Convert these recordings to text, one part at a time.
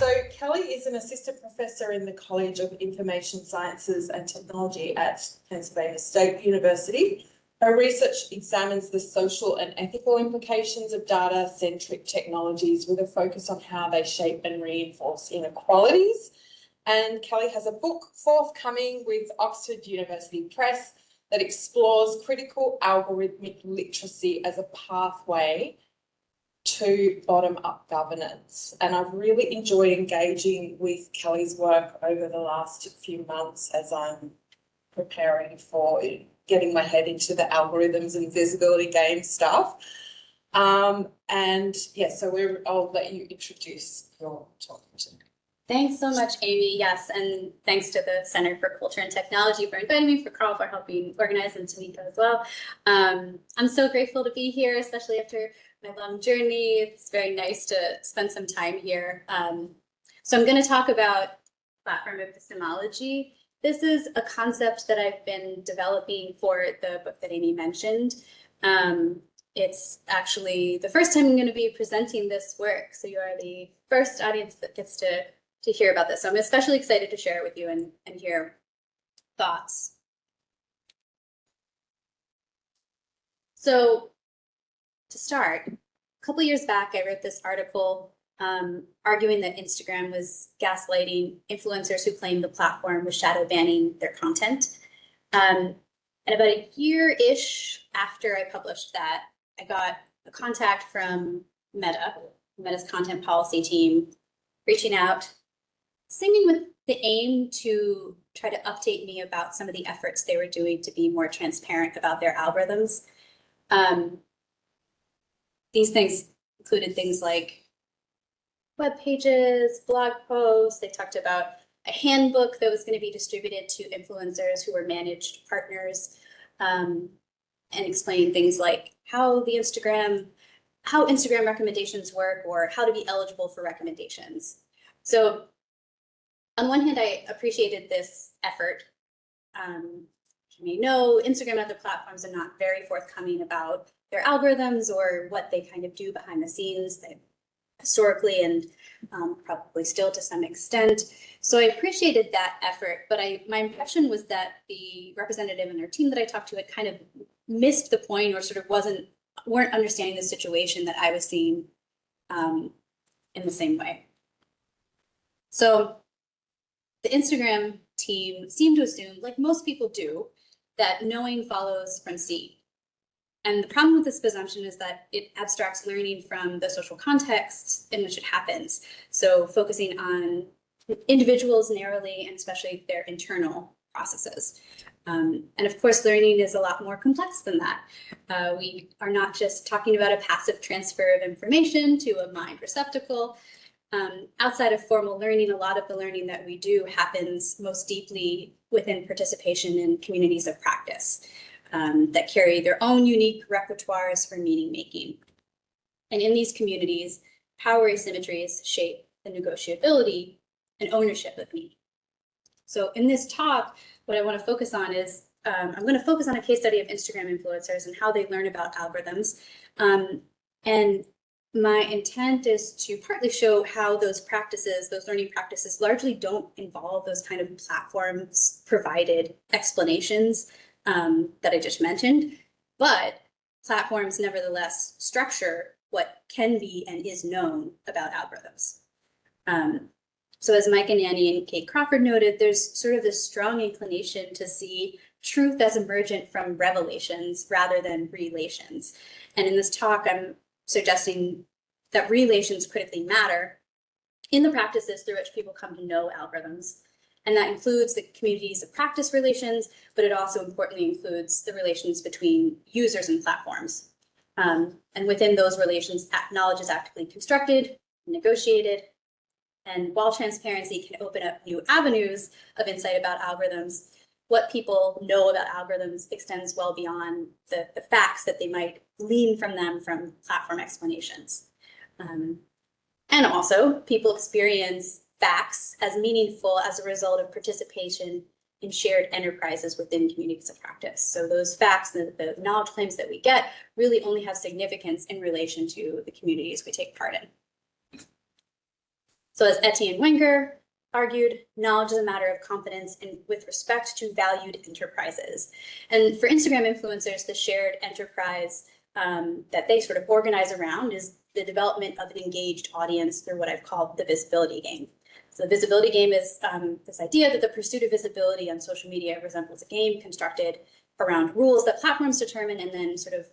So Kelley is an assistant professor in the College of Information Sciences and Technology at Pennsylvania State University. Her research examines the social and ethical implications of data-centric technologies with a focus on how they shape and reinforce inequalities. And Kelley has a book forthcoming with Oxford University Press that explores critical algorithmic literacy as a pathway to bottom-up governance. And I've really enjoyed engaging with Kelley's work over the last few months as I'm preparing for getting my head into the algorithms and visibility game stuff. And yeah, so I'll let you introduce your talk today. Thanks so much, Amy. Yes, and thanks to the Center for Culture and Technology for inviting me, for Carl for helping organize, and Tamika as well. I'm so grateful to be here, especially after my long journey. It's very nice to spend some time here. So I'm going to talk about platform epistemology. This is a concept that I've been developing for the book that Amy mentioned. It's actually the first time I'm going to be presenting this work, so you are the first audience that gets to hear about this. So I'm especially excited to share it with you and hear thoughts. So to start, a couple years back, I wrote this article arguing that Instagram was gaslighting influencers who claimed the platform was shadow banning their content. And about a year-ish after I published that, I got a contact from Meta's content policy team, reaching out, seeming with the aim to try to update me about some of the efforts they were doing to be more transparent about their algorithms. These things included things like web pages, blog posts. They talked about a handbook that was going to be distributed to influencers who were managed partners, and explaining things like how Instagram recommendations work, or how to be eligible for recommendations. So on one hand, I appreciated this effort. You may know Instagram and other platforms are not very forthcoming about their algorithms or what they kind of do behind the scenes. They historically and probably still to some extent. So I appreciated that effort, but my impression was that the representative and their team that I talked to had kind of missed the point, or sort of weren't understanding the situation that I was seeing in the same way. So the Instagram team seemed to assume, like most people do, that knowing follows from seeing. And the problem with this presumption is that it abstracts learning from the social context in which it happens. So focusing on individuals narrowly, and especially their internal processes. And of course, learning is a lot more complex than that. We are not just talking about a passive transfer of information to a mind receptacle. Outside of formal learning, a lot of the learning that we do happens most deeply within participation in communities of practice that carry their own unique repertoires for meaning making. And in these communities, power asymmetries shape the negotiability and ownership of meaning. So in this talk, what I want to focus on is, I'm going to focus on a case study of Instagram influencers and how they learn about algorithms. And my intent is to partly show how those learning practices largely don't involve those kind of platforms provided explanations that I just mentioned, but platforms nevertheless structure what can be and is known about algorithms. So as Mike and Annie and Kate Crawford noted, there's sort of this strong inclination to see truth as emergent from revelations rather than relations. And in this talk, I'm suggesting that relations critically matter in the practices through which people come to know algorithms. And that includes the communities of practice relations, but it also importantly includes the relations between users and platforms. And within those relations, knowledge is actively constructed, negotiated, and while transparency can open up new avenues of insight about algorithms, what people know about algorithms extends well beyond the facts that they might glean from them from platform explanations. And also, people experience facts as meaningful as a result of participation in shared enterprises within communities of practice. So those facts, the knowledge claims that we get really only have significance in relation to the communities we take part in. So as Etienne Wenger argued, knowledge is a matter of competence and with respect to valued enterprises. And for Instagram influencers, the shared enterprise that they sort of organize around is the development of an engaged audience through what I've called the visibility game. So the visibility game is this idea that the pursuit of visibility on social media resembles a game constructed around rules that platforms determine and then sort of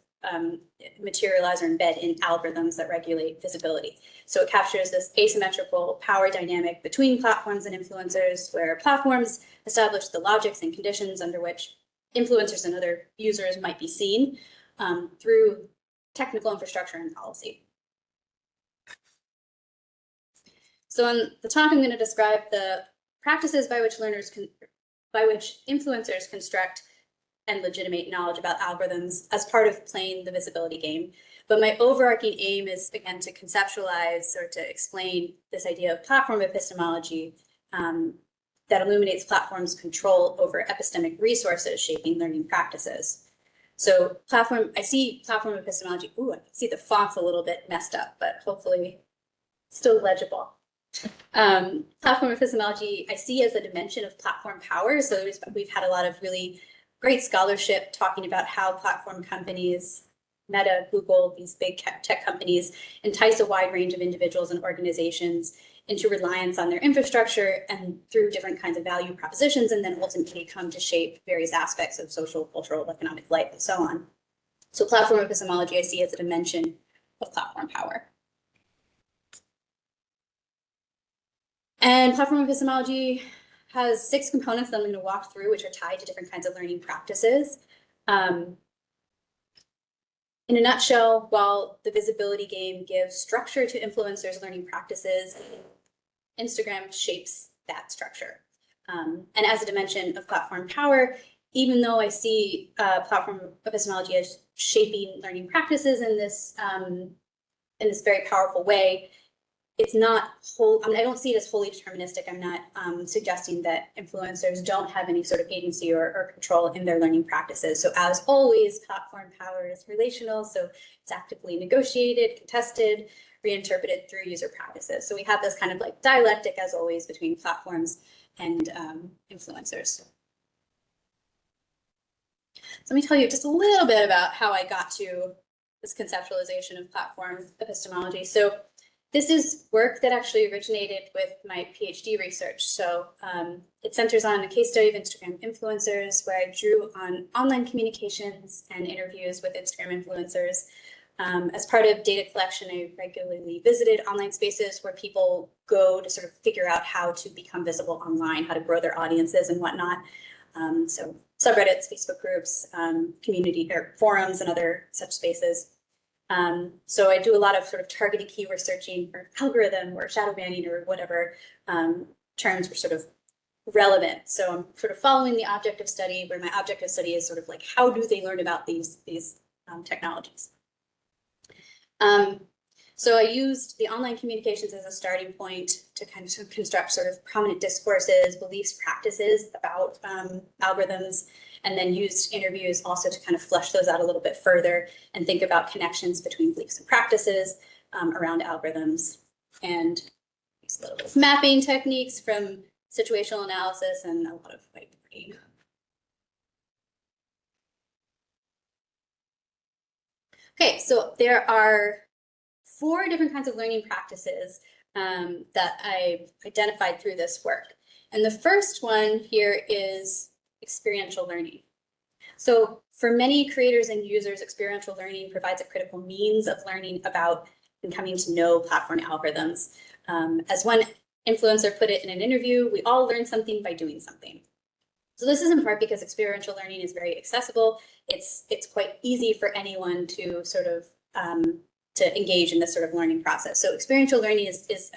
materialize or embed in algorithms that regulate visibility. So it captures this asymmetrical power dynamic between platforms and influencers, where platforms establish the logics and conditions under which influencers and other users might be seen through technical infrastructure and policy. So in the talk, I'm going to describe the practices by which influencers construct and legitimate knowledge about algorithms as part of playing the visibility game. But my overarching aim is, again, to conceptualize or to explain this idea of platform epistemology that illuminates platforms' control over epistemic resources shaping learning practices. So I see platform epistemology, I can see the font's a little bit messed up, but hopefully still legible. Platform epistemology I see as a dimension of platform power. So we've had a lot of really great scholarship talking about how platform companies, Meta, Google, these big tech companies, entice a wide range of individuals and organizations into reliance on their infrastructure and through different kinds of value propositions, and then ultimately come to shape various aspects of social, cultural, economic life, and so on. So platform epistemology I see as a dimension of platform power. And platform epistemology has 6 components that I'm going to walk through, which are tied to different kinds of learning practices. In a nutshell, while the visibility game gives structure to influencers' learning practices, Instagram shapes that structure. And as a dimension of platform power, even though I see platform epistemology as shaping learning practices in this very powerful way, it's not I don't see it as wholly deterministic. I'm not suggesting that influencers don't have any sort of agency or control in their learning practices. So as always, platform power is relational. So it's actively negotiated, contested, reinterpreted through user practices. So we have this kind of like dialectic, as always, between platforms and influencers. So let me tell you just a little bit about how I got to this conceptualization of platform epistemology. So this is work that actually originated with my PhD research. So it centers on a case study of Instagram influencers, where I drew on online communications and interviews with Instagram influencers. As part of data collection, I regularly visited online spaces where people go to sort of figure out how to become visible online, how to grow their audiences and whatnot. So subreddits, Facebook groups, community or forums and other such spaces. So I do a lot of sort of targeted keyword searching for algorithm or shadow banning or whatever terms were sort of relevant. So I'm sort of following the object of study, where my object of study is sort of like, how do they learn about these technologies? So I used the online communications as a starting point to kind of construct sort of prominent discourses, beliefs, practices about algorithms, and then used interviews also to kind of flesh those out a little bit further and think about connections between beliefs and practices around algorithms, and use a little bit of mapping techniques from situational analysis and a lot of whiteboarding. Okay, so there are 4 different kinds of learning practices that I've identified through this work. And the first one here is experiential learning. So for many creators and users, experiential learning provides a critical means of learning about and coming to know platform algorithms. As one influencer put it in an interview, we all learn something by doing something. So this is in part because experiential learning is very accessible. It's quite easy for anyone to sort of to engage in this sort of learning process. So experiential learning is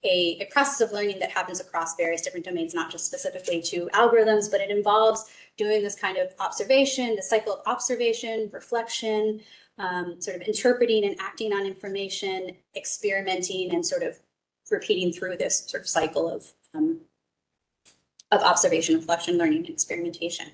a process of learning that happens across various different domains, not just specifically to algorithms, but it involves doing this kind of observation, the cycle of observation, reflection, sort of interpreting and acting on information, experimenting, and sort of repeating through this sort of cycle of observation, reflection, learning, and experimentation.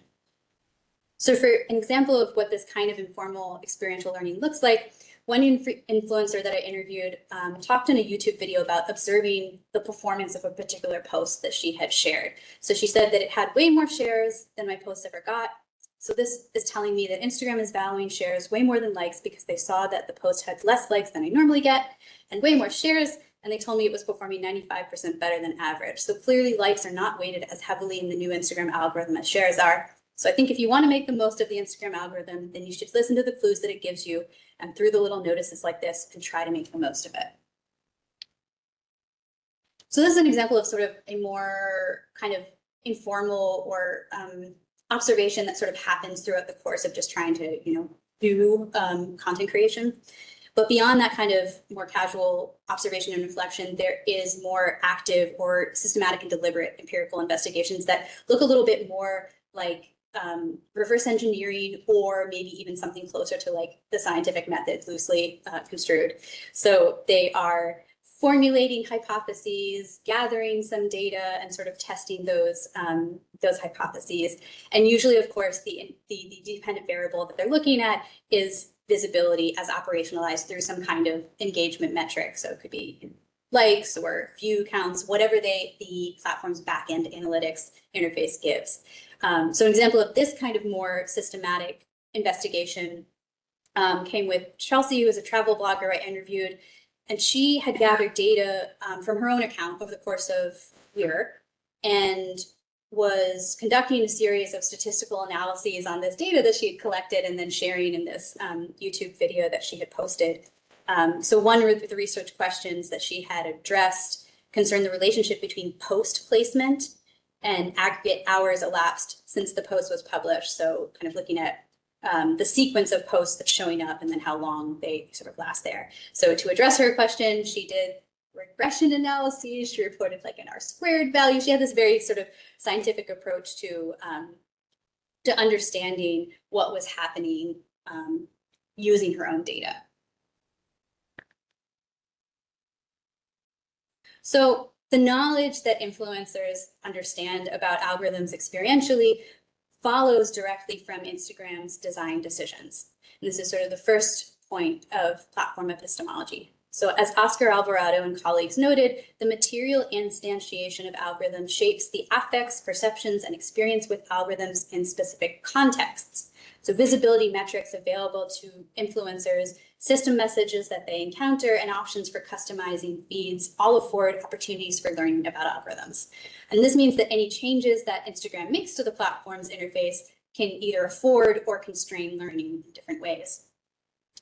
So for an example of what this kind of informal experiential learning looks like, one influencer that I interviewed talked in a YouTube video about observing the performance of a particular post that she had shared. So she said that it had way more shares than my post ever got. So this is telling me that Instagram is valuing shares way more than likes because they saw that the post had less likes than I normally get and way more shares. And they told me it was performing 95% better than average. So clearly likes are not weighted as heavily in the new Instagram algorithm as shares are. So I think if you want to make the most of the Instagram algorithm, then you should listen to the clues that it gives you and through the little notices like this and try to make the most of it. So this is an example of sort of a more kind of informal or observation that sort of happens throughout the course of just trying to, do content creation. But beyond that kind of more casual observation and reflection, there is more active or systematic and deliberate empirical investigations that look a little bit more like reverse engineering, or maybe even something closer to like the scientific method, loosely construed. So they are formulating hypotheses, gathering some data, and sort of testing those hypotheses. And usually, of course, the dependent variable that they're looking at is visibility as operationalized through some kind of engagement metric. So it could be likes or view counts, whatever the platform's backend analytics interface gives. So an example of this kind of more systematic investigation came with Chelsea, who is a travel blogger I interviewed, and she had gathered data from her own account over the course of a year and was conducting a series of statistical analyses on this data that she had collected and then sharing in this YouTube video that she had posted. So one of the research questions that she had addressed concerned the relationship between post placement and aggregate hours elapsed since the post was published. So kind of looking at the sequence of posts that's showing up and then how long they sort of last there. So to address her question, she did regression analyses. She reported like an R² value. She had this very sort of scientific approach to understanding what was happening using her own data. So the knowledge that influencers understand about algorithms experientially follows directly from Instagram's design decisions. And this is sort of the first point of platform epistemology. So as Oscar Alvarado and colleagues noted, the material instantiation of algorithms shapes the affects, perceptions, and experience with algorithms in specific contexts. So visibility metrics available to influencers, system messages that they encounter, and options for customizing feeds all afford opportunities for learning about algorithms. And this means that any changes that Instagram makes to the platform's interface can either afford or constrain learning in different ways.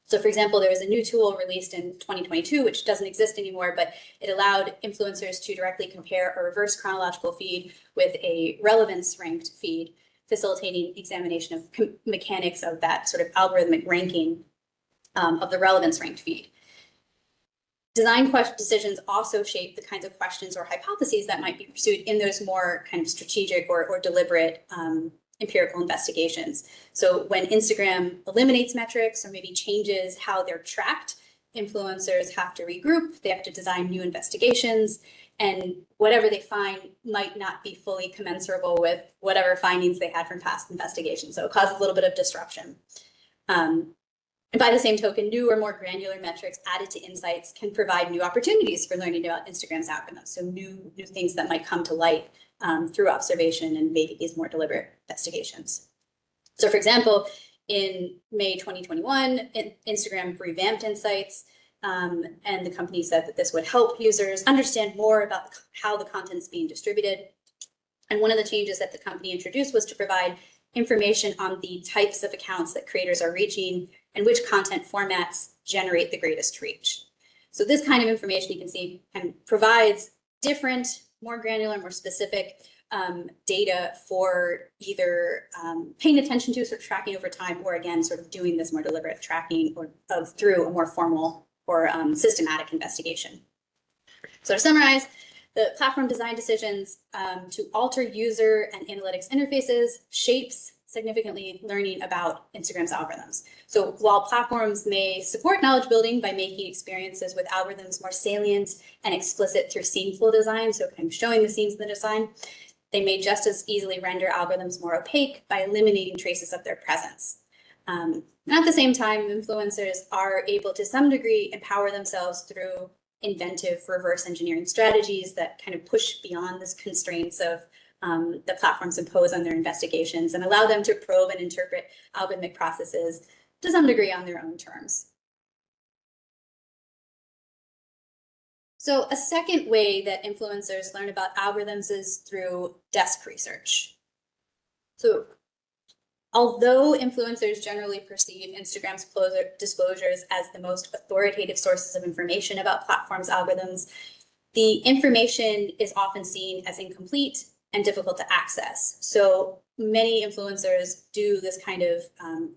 So for example, there was a new tool released in 2022, which doesn't exist anymore, but it allowed influencers to directly compare a reverse chronological feed with a relevance ranked feed, facilitating examination of mechanics of that sort of algorithmic ranking of the relevance ranked feed. Design decisions also shape the kinds of questions or hypotheses that might be pursued in those more kind of strategic or deliberate empirical investigations. So when Instagram eliminates metrics or maybe changes how they're tracked, influencers have to regroup, they have to design new investigations, and whatever they find might not be fully commensurable with whatever findings they had from past investigations. So it causes a little bit of disruption. And by the same token, new or more granular metrics added to insights can provide new opportunities for learning about Instagram's algorithms. So new things that might come to light through observation and maybe these more deliberate investigations. So for example, in May 2021, Instagram revamped insights, and the company said that this would help users understand more about how the content's being distributed. And one of the changes that the company introduced was to provide information on the types of accounts that creators are reaching and which content formats generate the greatest reach. So this kind of information you can see kind of provides different, more granular, more specific data for either paying attention to, sort of tracking over time, or again, sort of doing this more deliberate tracking through a more formal or systematic investigation. So to summarize, the platform design decisions to alter user and analytics interfaces shapes significantly learning about Instagram's algorithms. So while platforms may support knowledge building by making experiences with algorithms more salient and explicit through sceneful design, so kind of showing the scenes in the design, they may just as easily render algorithms more opaque by eliminating traces of their presence. And at the same time, influencers are able to some degree empower themselves through inventive reverse engineering strategies that kind of push beyond the constraints of the platforms impose on their investigations and allow them to probe and interpret algorithmic processes to some degree on their own terms. So a second way that influencers learn about algorithms is through desk research. So although influencers generally perceive Instagram's disclosures as the most authoritative sources of information about platforms' algorithms, the information is often seen as incomplete and difficult to access. So many influencers do this kind of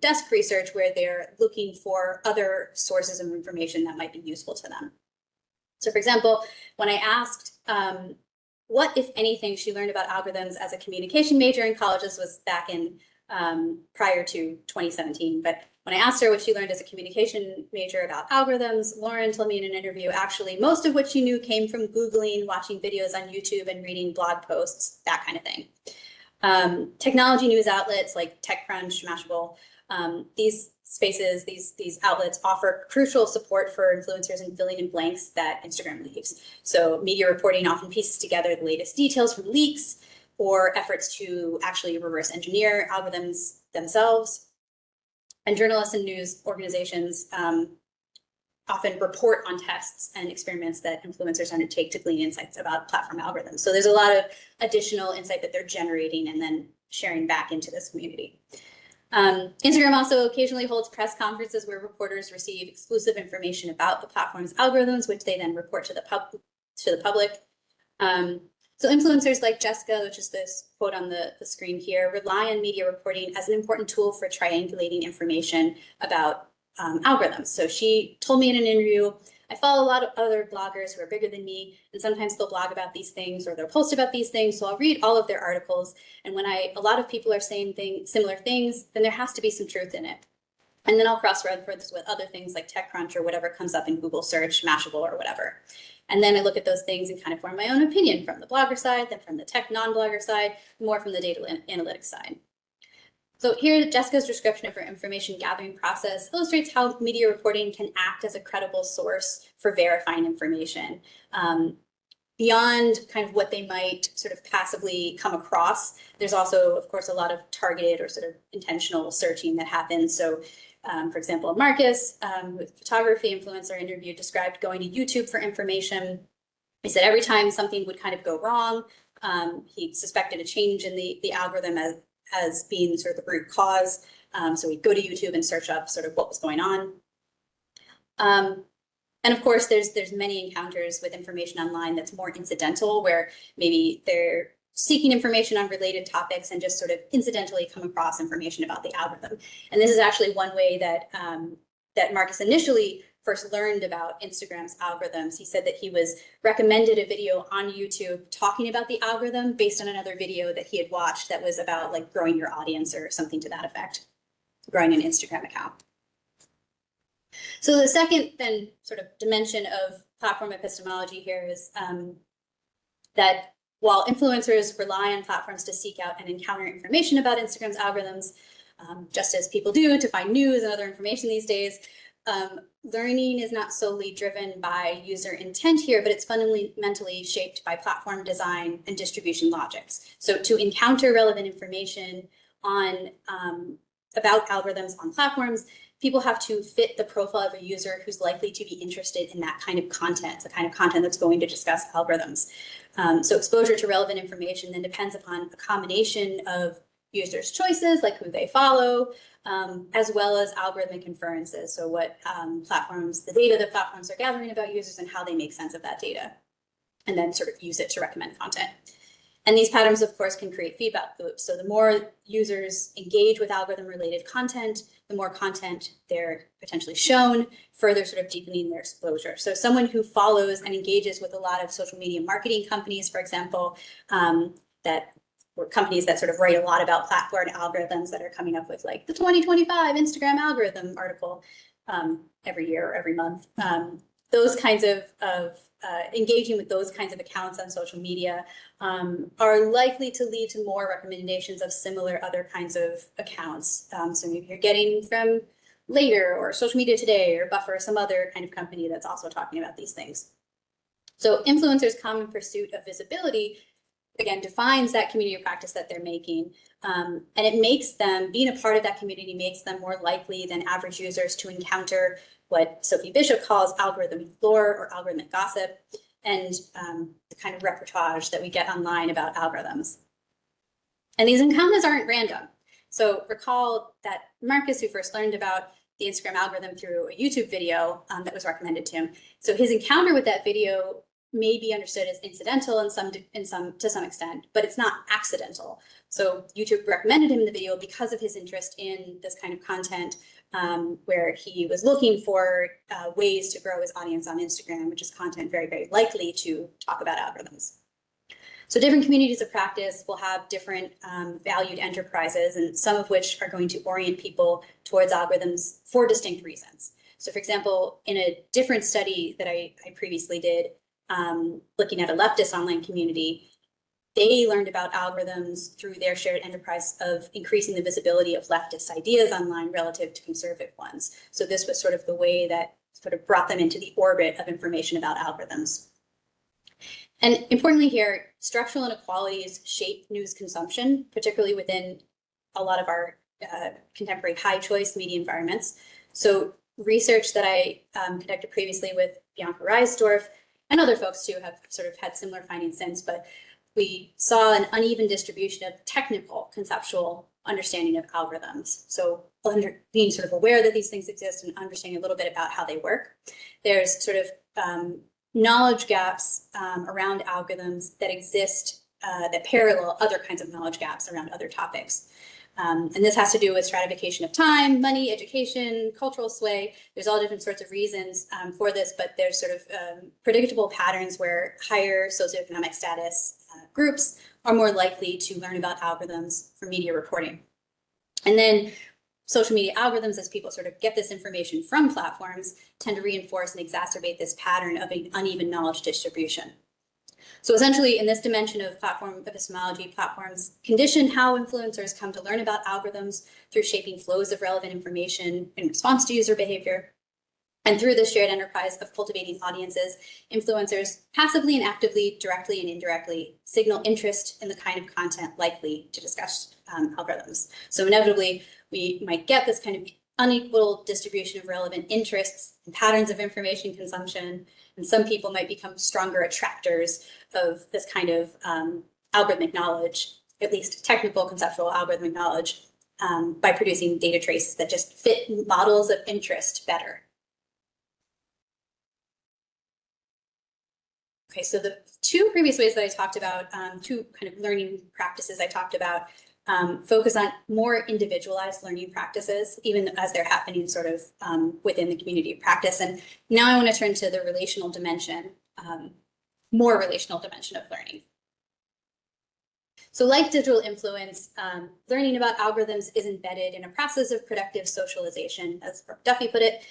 desk research where they're looking for other sources of information that might be useful to them. So for example, when I asked what, if anything, she learned about algorithms as a communication major in college, this was back in prior to 2017, but when I asked her what she learned as a communication major about algorithms, Lauren told me in an interview, actually, most of what she knew came from Googling, watching videos on YouTube, and reading blog posts, that kind of thing. Technology news outlets like TechCrunch, Mashable, these spaces, these outlets offer crucial support for influencers in filling in blanks that Instagram leaves. So media reporting often pieces together the latest details from leaks or efforts to actually reverse engineer algorithms themselves. And journalists and news organizations often report on tests and experiments that influencers undertake to glean insights about platform algorithms. So there's a lot of additional insight that they're generating and then sharing back into this community. Instagram also occasionally holds press conferences where reporters receive exclusive information about the platform's algorithms, which they then report to the public. So influencers like Jessica, which is this quote on the screen here, rely on media reporting as an important tool for triangulating information about algorithms. So she told me in an interview, I follow a lot of other bloggers who are bigger than me, and sometimes they'll blog about these things or they'll post about these things. So I'll read all of their articles. And when a lot of people are saying similar things, then there has to be some truth in it. And then I'll cross-reference with other things like TechCrunch or whatever comes up in Google search, Mashable or whatever. And then I look at those things and kind of form my own opinion from the blogger side, then from the tech non-blogger side, more from the data analytics side. So here, Jessica's description of her information gathering process illustrates how media reporting can act as a credible source for verifying information. Beyond kind of what they might sort of passively come across, there's also, of course, a lot of targeted or sort of intentional searching that happens. So for example, Marcus, with photography influencer interview, described going to YouTube for information. He said every time something would kind of go wrong, he suspected a change in the algorithm as being sort of the root cause. So we'd go to YouTube and search up sort of what was going on. And of course, there's many encounters with information online that's more incidental, where maybe they're seeking information on related topics and just sort of incidentally come across information about the algorithm. And this is actually one way that that Marcus initially first learned about Instagram's algorithms. He said that he was recommended a video on YouTube talking about the algorithm based on another video that he had watched that was about like growing your audience or something to that effect, growing an Instagram account. So the second then sort of dimension of platform epistemology here is that while influencers rely on platforms to seek out and encounter information about Instagram's algorithms, just as people do to find news and other information these days, learning is not solely driven by user intent here, but it's fundamentally shaped by platform design and distribution logics. So to encounter relevant information on about algorithms on platforms, people have to fit the profile of a user who's likely to be interested in that kind of content, the kind of content that's going to discuss algorithms. So exposure to relevant information then depends upon a combination of users' choices, like who they follow, as well as algorithmic inferences. So what the data that platforms are gathering about users and how they make sense of that data, and then sort of use it to recommend content. And these patterns, of course, can create feedback loops. So the more users engage with algorithm-related content, the more content they're potentially shown, further sort of deepening their exposure. So someone who follows and engages with a lot of social media marketing companies, for example, or companies that sort of write a lot about platform algorithms that are coming up with like the 2025 Instagram algorithm article every year or every month. those kinds of engaging with those kinds of accounts on social media are likely to lead to more recommendations of similar other kinds of accounts. So maybe you're getting from Later or Social Media Today or Buffer, some other kind of company that's also talking about these things. So influencers' common pursuit of visibility, again, defines that community of practice that they're making. And it makes them, being a part of that community makes them more likely than average users to encounter what Sophie Bishop calls algorithmic lore or algorithmic gossip, and the kind of reportage that we get online about algorithms. And these encounters aren't random. So recall that Marcus, who first learned about the Instagram algorithm through a YouTube video that was recommended to him. So his encounter with that video may be understood as incidental to some extent, but it's not accidental. So YouTube recommended him the video because of his interest in this kind of content, where he was looking for ways to grow his audience on Instagram, which is content very, very likely to talk about algorithms. So different communities of practice will have different valued enterprises, and some of which are going to orient people towards algorithms for distinct reasons. So for example, in a different study that I previously did, looking at a leftist online community, they learned about algorithms through their shared enterprise of increasing the visibility of leftist ideas online relative to conservative ones. So this was sort of the way that sort of brought them into the orbit of information about algorithms. And importantly here, structural inequalities shape news consumption, particularly within a lot of our contemporary high choice media environments. So research that I conducted previously with Bianca Reisdorf and other folks too have sort of had similar findings since, but we saw an uneven distribution of technical conceptual understanding of algorithms. So being sort of aware that these things exist and understanding a little bit about how they work. There's sort of knowledge gaps around algorithms that exist that parallel other kinds of knowledge gaps around other topics. And this has to do with stratification of time, money, education, cultural sway. There's all different sorts of reasons for this, but there's sort of predictable patterns where higher socioeconomic status groups are more likely to learn about algorithms for media reporting. And then social media algorithms, as people sort of get this information from platforms, tend to reinforce and exacerbate this pattern of an uneven knowledge distribution. So essentially, in this dimension of platform epistemology, platforms condition how influencers come to learn about algorithms through shaping flows of relevant information in response to user behavior. And through this shared enterprise of cultivating audiences, influencers passively and actively, directly and indirectly, signal interest in the kind of content likely to discuss algorithms. So inevitably, we might get this kind of unequal distribution of relevant interests and patterns of information consumption, and some people might become stronger attractors of this kind of algorithmic knowledge, at least technical conceptual algorithmic knowledge, by producing data traces that just fit models of interest better. Okay, so the two previous ways that I talked about, two kind of learning practices I talked about, focus on more individualized learning practices, even as they're happening sort of within the community of practice. And now I want to turn to the relational dimension, more relational dimension of learning. So like digital influence, learning about algorithms is embedded in a process of productive socialization, as Duffy put it.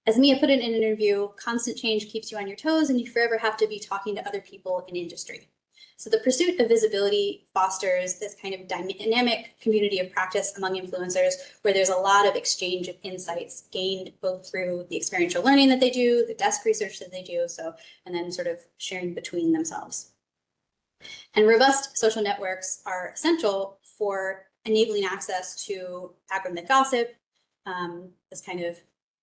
As Mia put it in an interview, constant change keeps you on your toes and you forever have to be talking to other people in industry. So the pursuit of visibility fosters this kind of dynamic community of practice among influencers where there's a lot of exchange of insights gained both through the experiential learning that they do, the desk research that they do, and then sort of sharing between themselves. And robust social networks are essential for enabling access to algorithmic gossip, this kind of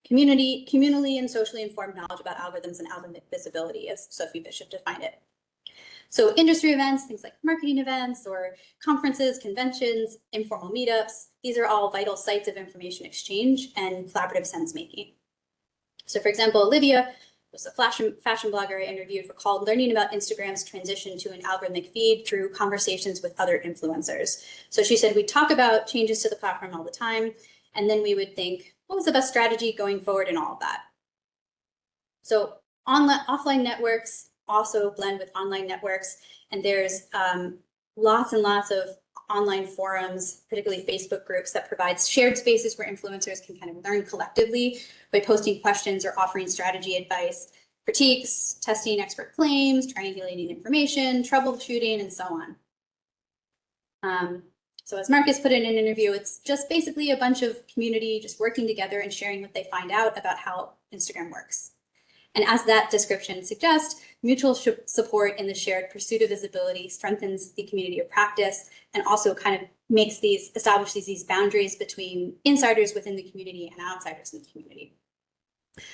communally and socially informed knowledge about algorithms and algorithmic visibility, as Sophie Bishop defined it. So industry events, things like marketing events or conferences, conventions, informal meetups, these are all vital sites of information exchange and collaborative sense making. So for example, Olivia was a fashion blogger I interviewed, recalled learning about Instagram's transition to an algorithmic feed through conversations with other influencers. So she said, we'd talk about changes to the platform all the time, and then we would think, what was the best strategy going forward and all of that? So offline networks also blend with online networks, and there's lots and lots of online forums, particularly Facebook groups, that provide shared spaces where influencers can kind of learn collectively by posting questions or offering strategy advice, critiques, testing expert claims, triangulating information, troubleshooting, and so on. So as Marcus put in an interview, it's just basically a bunch of community just working together and sharing what they find out about how Instagram works. And as that description suggests, mutual support in the shared pursuit of visibility strengthens the community of practice and also kind of establishes these boundaries between insiders within the community and outsiders in the community.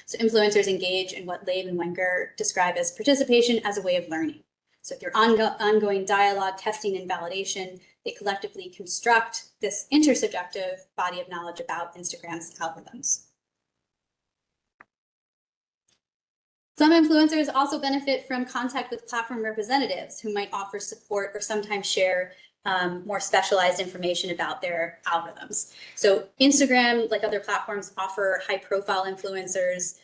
So influencers engage in what Leib and Wenger describe as participation as a way of learning. So through ongoing dialogue, testing, and validation, they collectively construct this intersubjective body of knowledge about Instagram's algorithms. Some influencers also benefit from contact with platform representatives who might offer support or sometimes share more specialized information about their algorithms. So Instagram, like other platforms, offer high-profile influencers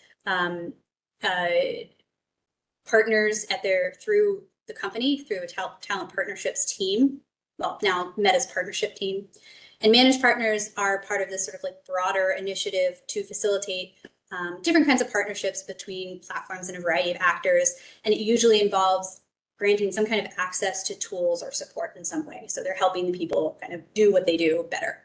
partners through the company, through a talent partnerships team. Well, now Meta's partnership team. And managed partners are part of this sort of like broader initiative to facilitate different kinds of partnerships between platforms and a variety of actors. And it usually involves granting some kind of access to tools or support in some way. So they're helping people kind of do what they do better.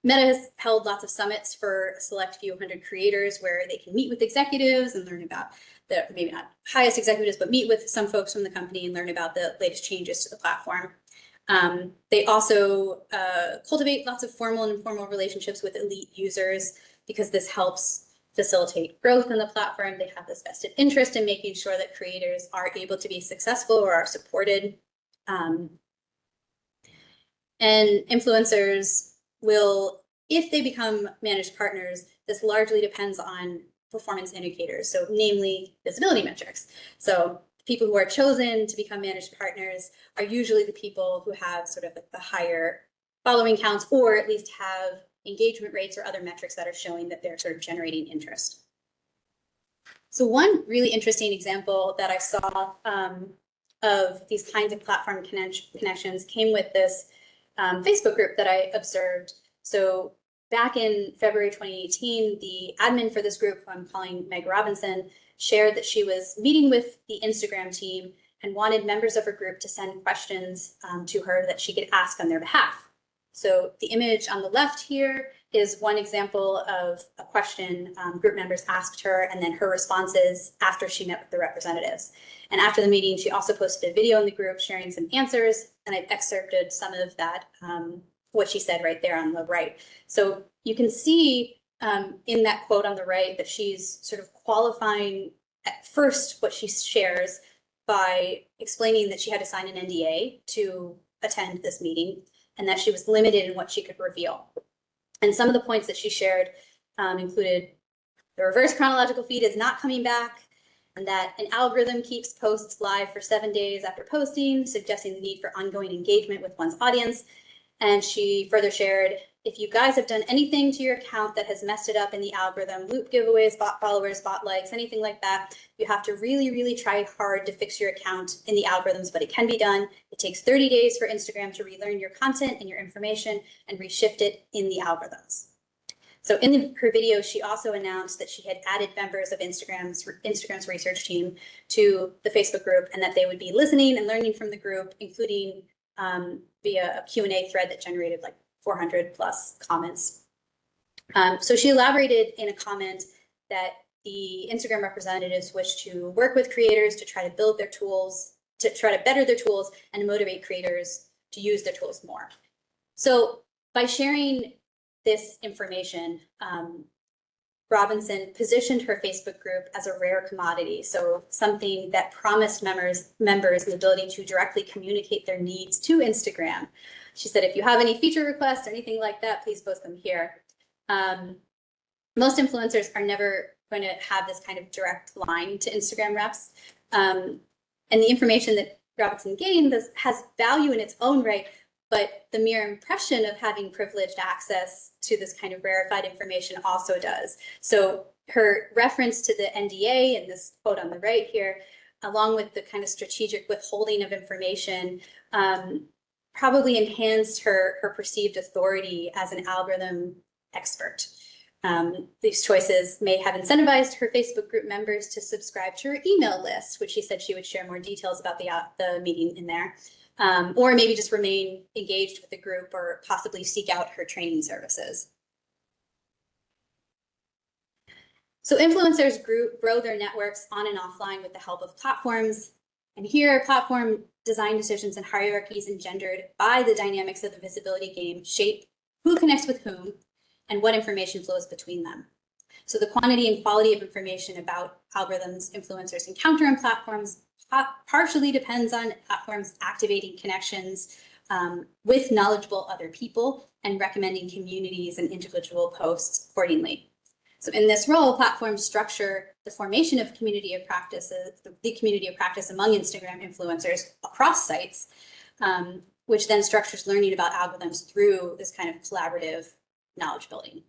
Meta has held lots of summits for a select few hundred creators where they can meet with executives and learn about the, maybe not highest executives, but meet with some folks from the company and learn about the latest changes to the platform. They also cultivate lots of formal and informal relationships with elite users because this helps facilitate growth in the platform. They have this vested interest in making sure that creators are able to be successful or are supported. And influencers will, if they become managed partners, this largely depends on performance indicators, so namely visibility metrics. So people who are chosen to become managed partners are usually the people who have sort of the higher following counts, or at least have engagement rates or other metrics that are showing that they're sort of generating interest. So one really interesting example that I saw of these kinds of platform connections came with this Facebook group that I observed. So back in February 2018, the admin for this group, who I'm calling Meg Robinson, shared that she was meeting with the Instagram team and wanted members of her group to send questions to her that she could ask on their behalf. So the image on the left here is one example of a question group members asked her, and then her responses after she met with the representatives. And after the meeting, she also posted a video in the group sharing some answers, and I've excerpted some of that, what she said right there on the right. So you can see in that quote on the right that she's sort of qualifying at first what she shares by explaining that she had to sign an NDA to attend this meeting, and that she was limited in what she could reveal. And some of the points that she shared included the reverse chronological feed is not coming back, and that an algorithm keeps posts live for 7 days after posting, suggesting the need for ongoing engagement with one's audience. And she further shared, if you guys have done anything to your account that has messed it up in the algorithm, loop giveaways, bot followers, bot likes, anything like that, you have to really, really try hard to fix your account in the algorithms, but it can be done. It takes 30 days for Instagram to relearn your content and your information and reshift it in the algorithms. So in her video, she also announced that she had added members of Instagram's research team to the Facebook group, and that they would be listening and learning from the group, including via a Q&A thread that generated like 400 plus comments. So she elaborated in a comment that the Instagram representatives wish to work with creators to try to build their tools, to try to better their tools and to motivate creators to use their tools more. So by sharing this information, Robinson positioned her Facebook group as a rare commodity, so something that promised members the ability to directly communicate their needs to Instagram. She said, if you have any feature requests or anything like that, please post them here. Most influencers are never going to have this kind of direct line to Instagram reps. And the information that Robinson gained has value in its own right, but the mere impression of having privileged access to this kind of rarefied information also does. So her reference to the NDA and this quote on the right here along with the kind of strategic withholding of information, probably enhanced her perceived authority as an algorithm expert. These choices may have incentivized her Facebook group members to subscribe to her email list, which she said she would share more details about the meeting in there, or maybe just remain engaged with the group or possibly seek out her training services. So influencers grow their networks on and offline with the help of platforms. And here, platform design decisions and hierarchies engendered by the dynamics of the visibility game shape who connects with whom and what information flows between them. So the quantity and quality of information about algorithms influencers encounter on platforms partially depends on platforms activating connections with knowledgeable other people and recommending communities and individual posts accordingly. So in this role, platforms structure the formation of community of practices, the community of practice among Instagram influencers across sites, which then structures learning about algorithms through this kind of collaborative knowledge building.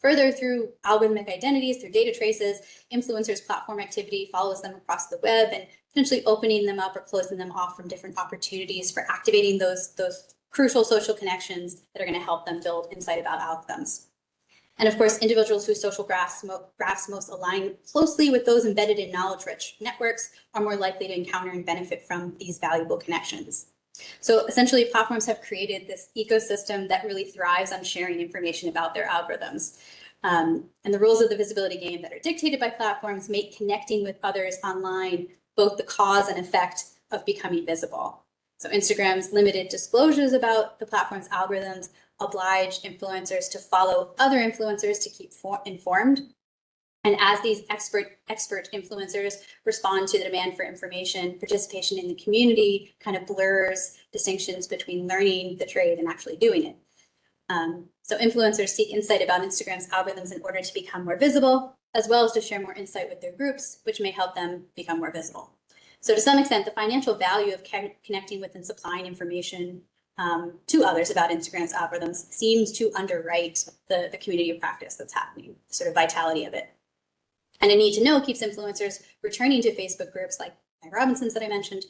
Further, through algorithmic identities, through data traces, influencers' platform activity follows them across the web and potentially opening them up or closing them off from different opportunities for activating those crucial social connections that are going to help them build insight about algorithms. And of course, individuals whose social graphs most align closely with those embedded in knowledge-rich networks are more likely to encounter and benefit from these valuable connections. So essentially, platforms have created this ecosystem that really thrives on sharing information about their algorithms. And the rules of the visibility game that are dictated by platforms make connecting with others online both the cause and effect of becoming visible. So Instagram's limited disclosures about the platform's algorithms oblige influencers to follow other influencers to keep informed. And as these expert influencers respond to the demand for information, participation in the community kind of blurs distinctions between learning the trade and actually doing it. So influencers seek insight about Instagram's algorithms in order to become more visible, as well as to share more insight with their groups, which may help them become more visible. So to some extent, the financial value of connecting with and supplying information to others about Instagram's algorithms seems to underwrite the community of practice that's happening, the sort of vitality of it. And a need to know keeps influencers returning to Facebook groups like Meg Robinson's that I mentioned,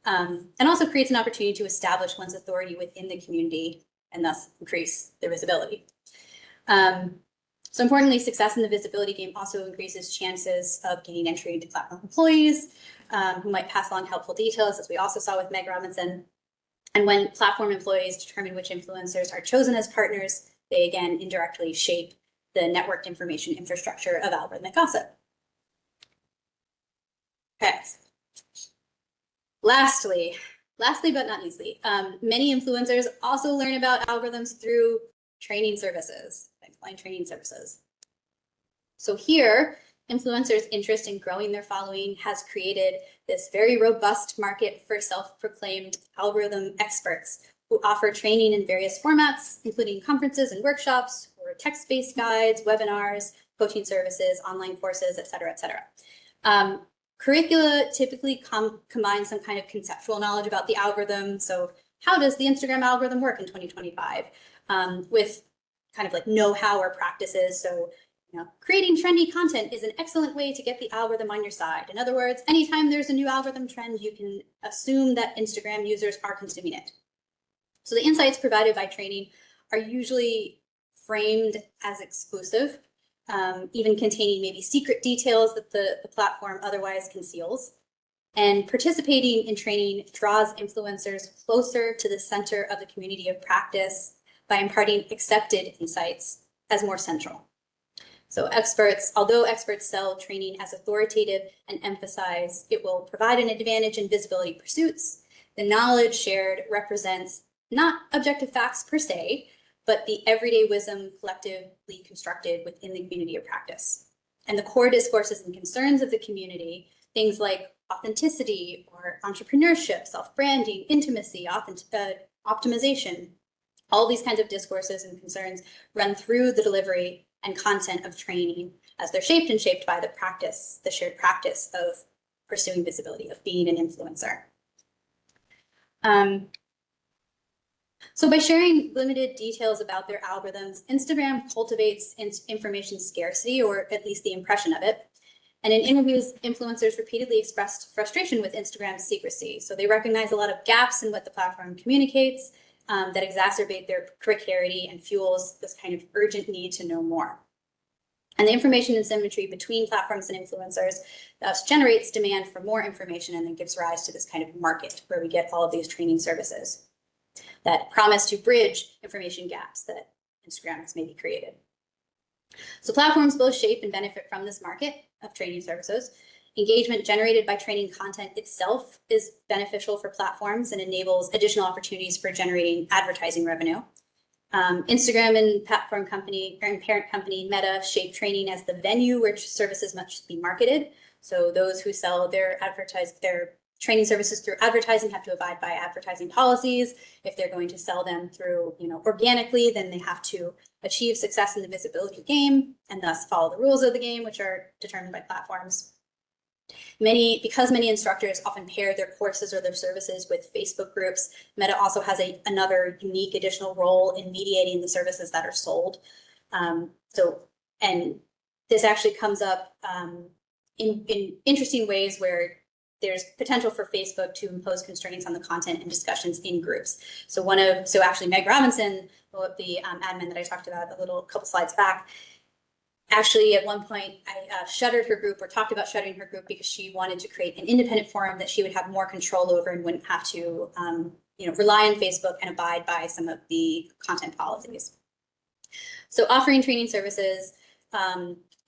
and also creates an opportunity to establish one's authority within the community and thus increase their visibility. So importantly, success in the visibility game also increases chances of gaining entry into platform employees who might pass along helpful details, as we also saw with Meg Robinson. And when platform employees determine which influencers are chosen as partners, they again indirectly shape the networked information infrastructure of algorithmic gossip. Okay. Lastly but not leastly, many influencers also learn about algorithms through training services, online training services. So here, influencers' interest in growing their following has created this very robust market for self-proclaimed algorithm experts who offer training in various formats, including conferences and workshops, or text-based guides, webinars, coaching services, online courses, et cetera, et cetera. Curricula typically combine some kind of conceptual knowledge about the algorithm. So how does the Instagram algorithm work in 2025? With kind of like know-how or practices. So creating trendy content is an excellent way to get the algorithm on your side. In other words, anytime there's a new algorithm trend, you can assume that Instagram users are consuming it. So the insights provided by training are usually framed as exclusive, even containing maybe secret details that the platform otherwise conceals. And participating in training draws influencers closer to the center of the community of practice by imparting accepted insights as more central. So although experts sell training as authoritative and emphasize it will provide an advantage in visibility pursuits, the knowledge shared represents not objective facts per se, but the everyday wisdom collectively constructed within the community of practice. And the core discourses and concerns of the community, things like authenticity or entrepreneurship, self-branding, intimacy, optimization, all these kinds of discourses and concerns run through the delivery and content of training as they're shaped by the practice, the shared practice of pursuing visibility, of being an influencer. So by sharing limited details about their algorithms, Instagram cultivates information scarcity, or at least the impression of it. And in interviews, influencers repeatedly expressed frustration with Instagram's secrecy. So they recognize a lot of gaps in what the platform communicates that exacerbate their precarity and fuels this kind of urgent need to know more. And the information asymmetry between platforms and influencers thus generates demand for more information and then gives rise to this kind of market where we get all of these training services that promise to bridge information gaps that Instagram has maybe created. So platforms both shape and benefit from this market of training services. Engagement generated by training content itself is beneficial for platforms and enables additional opportunities for generating advertising revenue. Instagram and platform company and parent company Meta shape training as the venue where services must be marketed. So those who sell their training services through advertising have to abide by advertising policies. If they're going to sell them through, organically, then they have to achieve success in the visibility game and thus follow the rules of the game, which are determined by platforms. Because many instructors often pair their courses or their services with Facebook groups, Meta also has another unique additional role in mediating the services that are sold. And this actually comes up in interesting ways where there's potential for Facebook to impose constraints on the content and discussions in groups. So actually Meg Robinson, the admin that I talked about a couple slides back, actually at one point I shuttered her group or talked about shuttering her group because she wanted to create an independent forum that she would have more control over and wouldn't have to rely on Facebook and abide by some of the content policies. So offering training services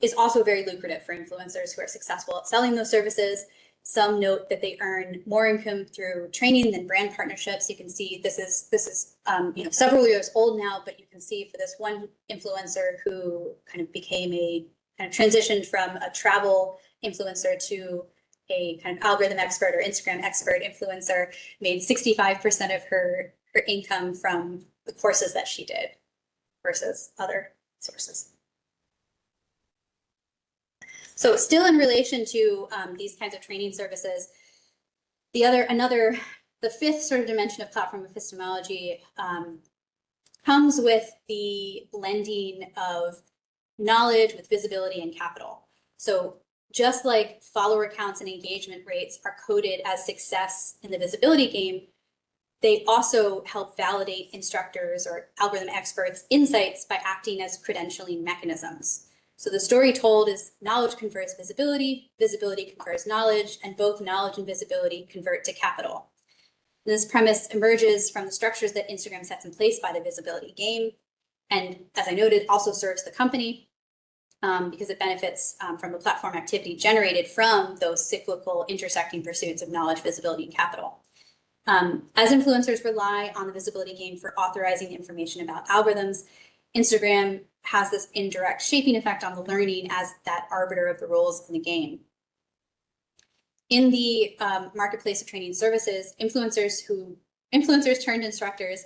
is also very lucrative for influencers who are successful at selling those services. Some note that they earn more income through training than brand partnerships. You can see this is several years old now, but you can see for this one influencer who kind of transitioned from a travel influencer to a kind of algorithm expert or Instagram expert influencer, made 65% of her income from the courses that she did versus other sources. So still in relation to these kinds of training services, the fifth sort of dimension of platform epistemology comes with the blending of knowledge with visibility and capital. So just like follower counts and engagement rates are coded as success in the visibility game, they also help validate instructors or algorithm experts' insights by acting as credentialing mechanisms. So the story told is knowledge confers visibility, visibility confers knowledge, and both knowledge and visibility convert to capital. And this premise emerges from the structures that Instagram sets in place by the visibility game. And as I noted, also serves the company because it benefits from the platform activity generated from those cyclical intersecting pursuits of knowledge, visibility, and capital. As influencers rely on the visibility game for authorizing information about algorithms, Instagram has this indirect shaping effect on the learning as that arbiter of the rules in the game. In the marketplace of training services, influencers turned instructors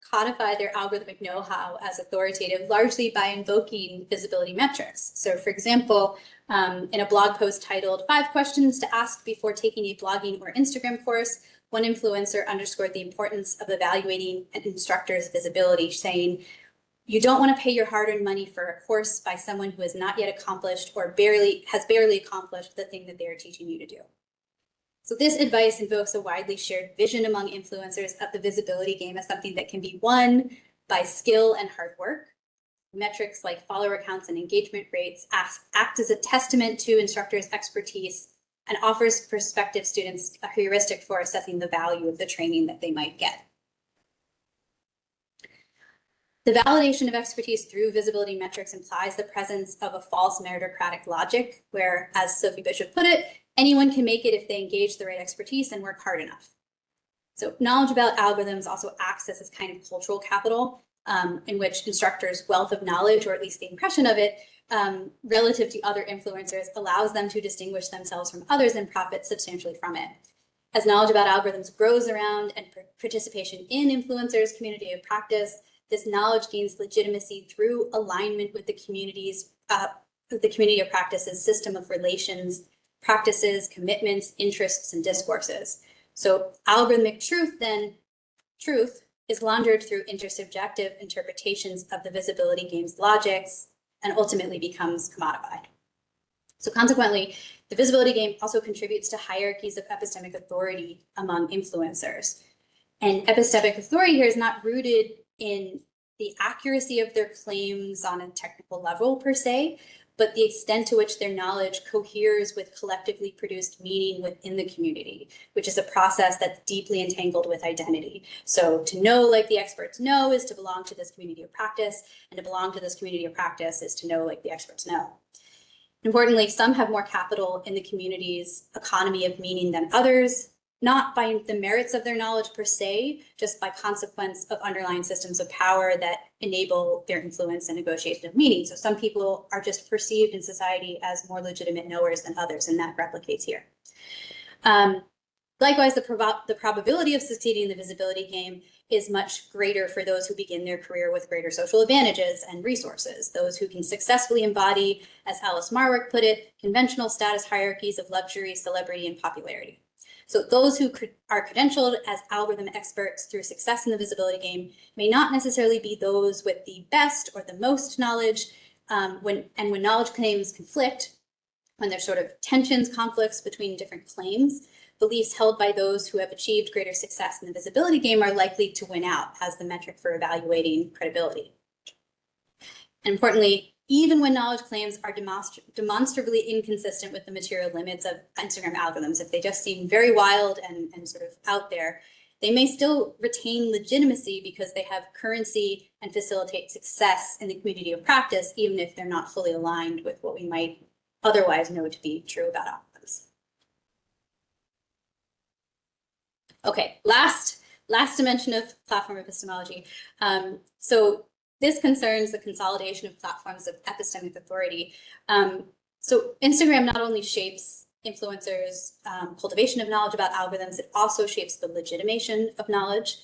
codify their algorithmic know-how as authoritative largely by invoking visibility metrics. So for example, in a blog post titled 5 Questions to Ask Before Taking a Blogging or Instagram Course, one influencer underscored the importance of evaluating an instructor's visibility, saying, "You don't want to pay your hard-earned money for a course by someone who has not yet accomplished or has barely accomplished the thing that they are teaching you to do." So this advice invokes a widely shared vision among influencers of the visibility game as something that can be won by skill and hard work. Metrics like follower counts and engagement rates act as a testament to instructors' expertise and offers prospective students a heuristic for assessing the value of the training that they might get. The validation of expertise through visibility metrics implies the presence of a false meritocratic logic where, as Sophie Bishop put it, anyone can make it if they engage the right expertise and work hard enough. So knowledge about algorithms also acts as this kind of cultural capital in which instructors' wealth of knowledge, or at least the impression of it, relative to other influencers, allows them to distinguish themselves from others and profit substantially from it. As knowledge about algorithms grows around and participation in influencers' community of practice, this knowledge gains legitimacy through alignment with the community of practice's system of relations, practices, commitments, interests, and discourses. So algorithmic truth is laundered through intersubjective interpretations of the visibility game's logics and ultimately becomes commodified. So consequently, the visibility game also contributes to hierarchies of epistemic authority among influencers. And epistemic authority here is not rooted in the accuracy of their claims on a technical level per se, but the extent to which their knowledge coheres with collectively produced meaning within the community, which is a process that's deeply entangled with identity. So to know like the experts know is to belong to this community of practice, and to belong to this community of practice is to know like the experts know. Importantly, some have more capital in the community's economy of meaning than others, not by the merits of their knowledge per se, just by consequence of underlying systems of power that enable their influence and negotiation of meaning. So some people are just perceived in society as more legitimate knowers than others, and that replicates here. Likewise, the probability of succeeding in the visibility game is much greater for those who begin their career with greater social advantages and resources, those who can successfully embody, as Alice Marwick put it, conventional status hierarchies of luxury, celebrity, and popularity. So those who are credentialed as algorithm experts through success in the visibility game may not necessarily be those with the best or the most knowledge, when knowledge claims conflict, when there's sort of tensions, conflicts between different claims, beliefs held by those who have achieved greater success in the visibility game are likely to win out as the metric for evaluating credibility. And importantly, even when knowledge claims are demonstrably inconsistent with the material limits of Instagram algorithms, if they just seem very wild and sort of out there, they may still retain legitimacy because they have currency and facilitate success in the community of practice, even if they're not fully aligned with what we might otherwise know to be true about algorithms. Okay, last dimension of platform epistemology. So this concerns the consolidation of platforms of epistemic authority. So Instagram not only shapes influencers' cultivation of knowledge about algorithms, it also shapes the legitimation of knowledge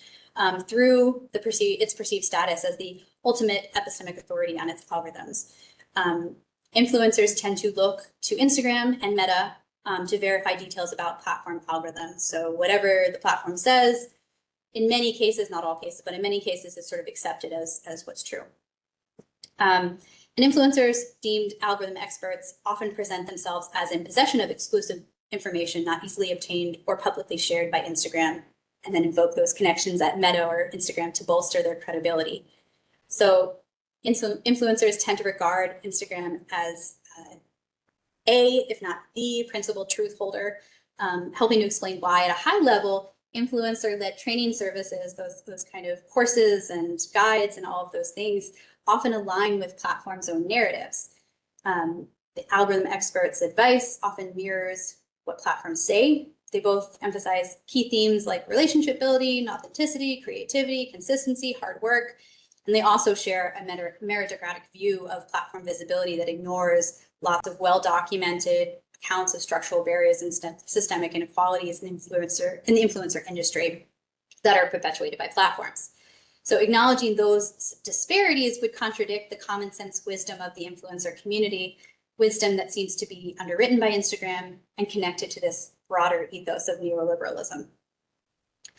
through its perceived status as the ultimate epistemic authority on its algorithms. Influencers tend to look to Instagram and Meta to verify details about platform algorithms. So whatever the platform says, in many cases, not all cases, but in many cases, it's sort of accepted as what's true. And influencers, deemed algorithm experts, often present themselves as in possession of exclusive information not easily obtained or publicly shared by Instagram, and then invoke those connections at Meta or Instagram to bolster their credibility. So influencers tend to regard Instagram as if not the principal truth holder, helping to explain why at a high level, influencer-led training services, those kind of courses and guides and all of those things often align with platforms' own narratives. The algorithm experts' advice often mirrors what platforms say. They both emphasize key themes like relationship building, authenticity, creativity, consistency, hard work, and they also share a meritocratic view of platform visibility that ignores lots of well-documented accounts of structural barriers and systemic inequalities in the influencer industry that are perpetuated by platforms. So acknowledging those disparities would contradict the common sense wisdom of the influencer community, wisdom that seems to be underwritten by Instagram and connected to this broader ethos of neoliberalism.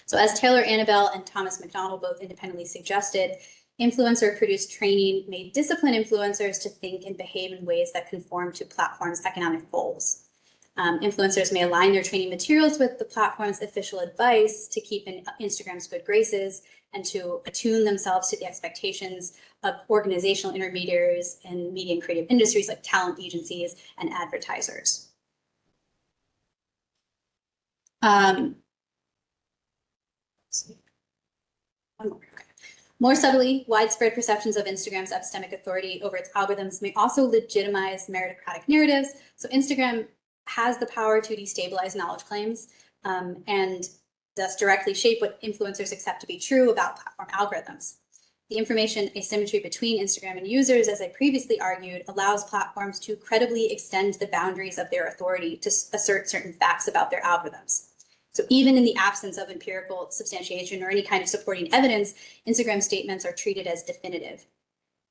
So as Taylor Annabelle and Thomas McDonald both independently suggested, influencer-produced training may discipline influencers to think and behave in ways that conform to platforms' economic goals. Influencers may align their training materials with the platform's official advice to keep in Instagram's good graces and to attune themselves to the expectations of organizational intermediaries in media and creative industries like talent agencies and advertisers. More subtly, widespread perceptions of Instagram's epistemic authority over its algorithms may also legitimize meritocratic narratives. So Instagram has the power to destabilize knowledge claims and thus directly shape what influencers accept to be true about platform algorithms. The information asymmetry between Instagram and users, as I previously argued, allows platforms to credibly extend the boundaries of their authority to assert certain facts about their algorithms. So even in the absence of empirical substantiation or any kind of supporting evidence, Instagram statements are treated as definitive.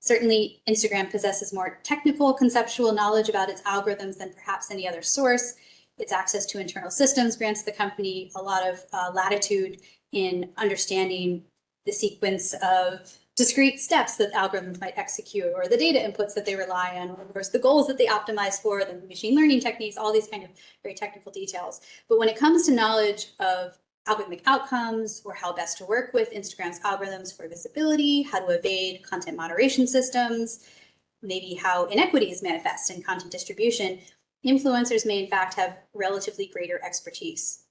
Certainly, Instagram possesses more technical conceptual knowledge about its algorithms than perhaps any other source. Its access to internal systems grants the company a lot of latitude in understanding the sequence of discrete steps that algorithms might execute, or the data inputs that they rely on, or of course the goals that they optimize for, the machine learning techniques, all these kind of very technical details. But when it comes to knowledge of algorithmic outcomes, or how best to work with Instagram's algorithms for visibility, how to evade content moderation systems, maybe how inequities manifest in content distribution, influencers may in fact have relatively greater expertise.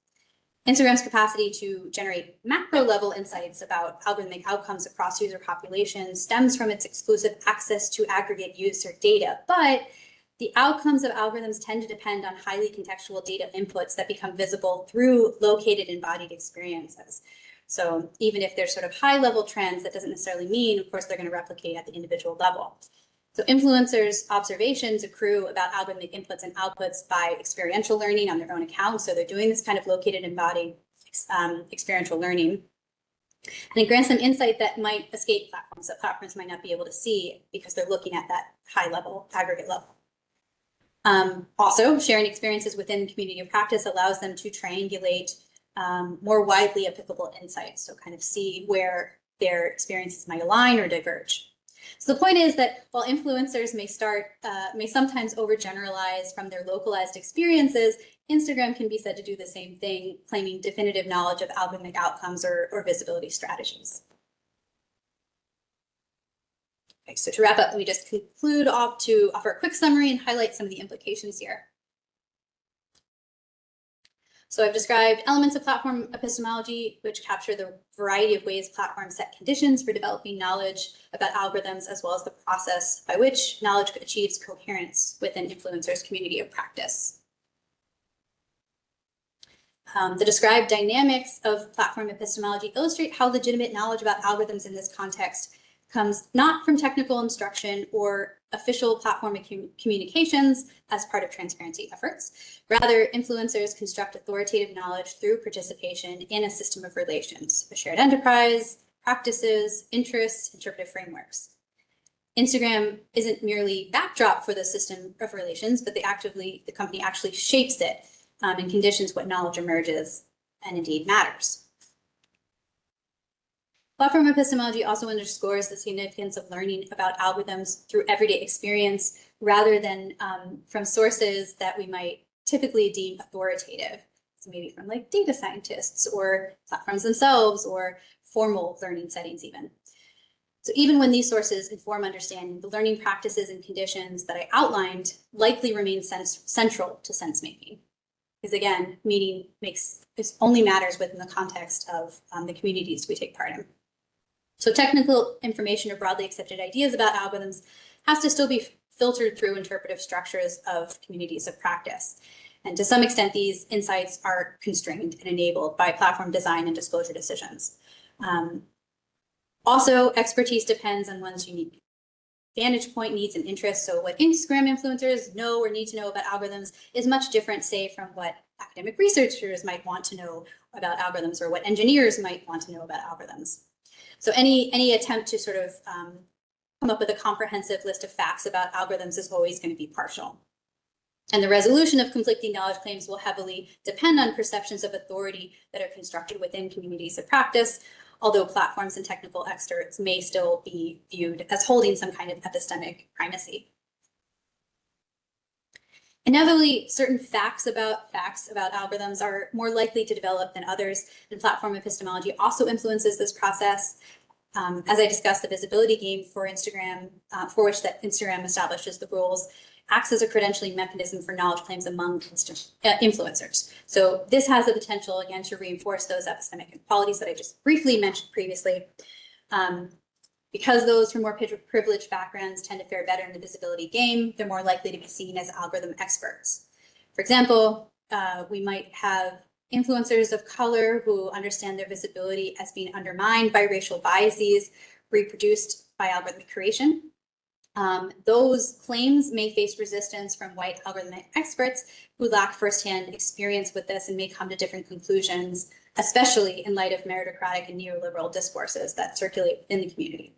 Instagram's capacity to generate macro level insights about algorithmic outcomes across user populations stems from its exclusive access to aggregate user data, but the outcomes of algorithms tend to depend on highly contextual data inputs that become visible through located embodied experiences. So even if there's sort of high level trends, that doesn't necessarily mean, of course, they're going to replicate at the individual level. So influencers' observations accrue about algorithmic inputs and outputs by experiential learning on their own account. So they're doing this kind of located embodied experiential learning. And it grants them insight that might escape platforms, that platforms might not be able to see because they're looking at that high level, aggregate level. Also, sharing experiences within the community of practice allows them to triangulate more widely applicable insights. So kind of see where their experiences might align or diverge. So the point is that while influencers may sometimes overgeneralize from their localized experiences, Instagram can be said to do the same thing, claiming definitive knowledge of algorithmic outcomes or visibility strategies. Okay, so to wrap up, let me just conclude off to offer a quick summary and highlight some of the implications here. So I've described elements of platform epistemology, which capture the variety of ways platforms set conditions for developing knowledge about algorithms, as well as the process by which knowledge achieves coherence within influencers' community of practice. The described dynamics of platform epistemology illustrate how legitimate knowledge about algorithms in this context comes not from technical instruction or official platform communications as part of transparency efforts. Rather, influencers construct authoritative knowledge through participation in a system of relations, a shared enterprise, practices, interests, interpretive frameworks. Instagram isn't merely backdrop for the system of relations, but the company actually shapes it and conditions what knowledge emerges and indeed matters. Platform epistemology also underscores the significance of learning about algorithms through everyday experience rather than from sources that we might typically deem authoritative. So maybe from like data scientists or platforms themselves or formal learning settings even. So even when these sources inform understanding, the learning practices and conditions that I outlined likely remain central to sense making. Because again, meaning only matters within the context of the communities we take part in. So technical information or broadly accepted ideas about algorithms has to still be filtered through interpretive structures of communities of practice. And to some extent, these insights are constrained and enabled by platform design and disclosure decisions. Also, expertise depends on one's unique vantage point, needs, and interests. So what Instagram influencers know or need to know about algorithms is much different, say, from what academic researchers might want to know about algorithms or what engineers might want to know about algorithms. So any attempt to sort of come up with a comprehensive list of facts about algorithms is always going to be partial. And the resolution of conflicting knowledge claims will heavily depend on perceptions of authority that are constructed within communities of practice, although platforms and technical experts may still be viewed as holding some kind of epistemic primacy. Inevitably, certain facts about algorithms are more likely to develop than others, and platform epistemology also influences this process. As I discussed, the visibility game for Instagram, for which that Instagram establishes the rules, acts as a credentialing mechanism for knowledge claims among influencers. So this has the potential, again, to reinforce those epistemic inequalities that I just briefly mentioned previously. Because those from more privileged backgrounds tend to fare better in the visibility game, they're more likely to be seen as algorithm experts. For example, we might have influencers of color who understand their visibility as being undermined by racial biases reproduced by algorithmic creation. Those claims may face resistance from white algorithmic experts who lack firsthand experience with this and may come to different conclusions, especially in light of meritocratic and neoliberal discourses that circulate in the community.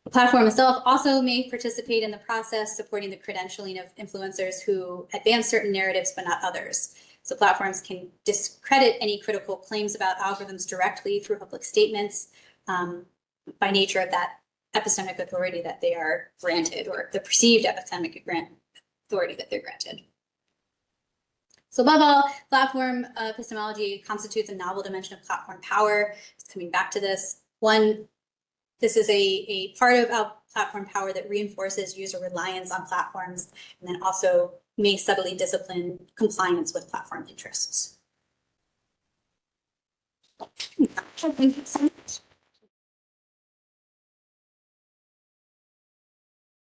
The platform itself also may participate in the process, supporting the credentialing of influencers who advance certain narratives but not others. So platforms can discredit any critical claims about algorithms directly through public statements, by nature of that epistemic authority that they are granted, or the perceived epistemic authority that they're granted. So above all, platform epistemology constitutes a novel dimension of platform power. It's coming back to this. One, this is a part of platform power that reinforces user reliance on platforms, and then also may subtly discipline compliance with platform interests. Thank you so much.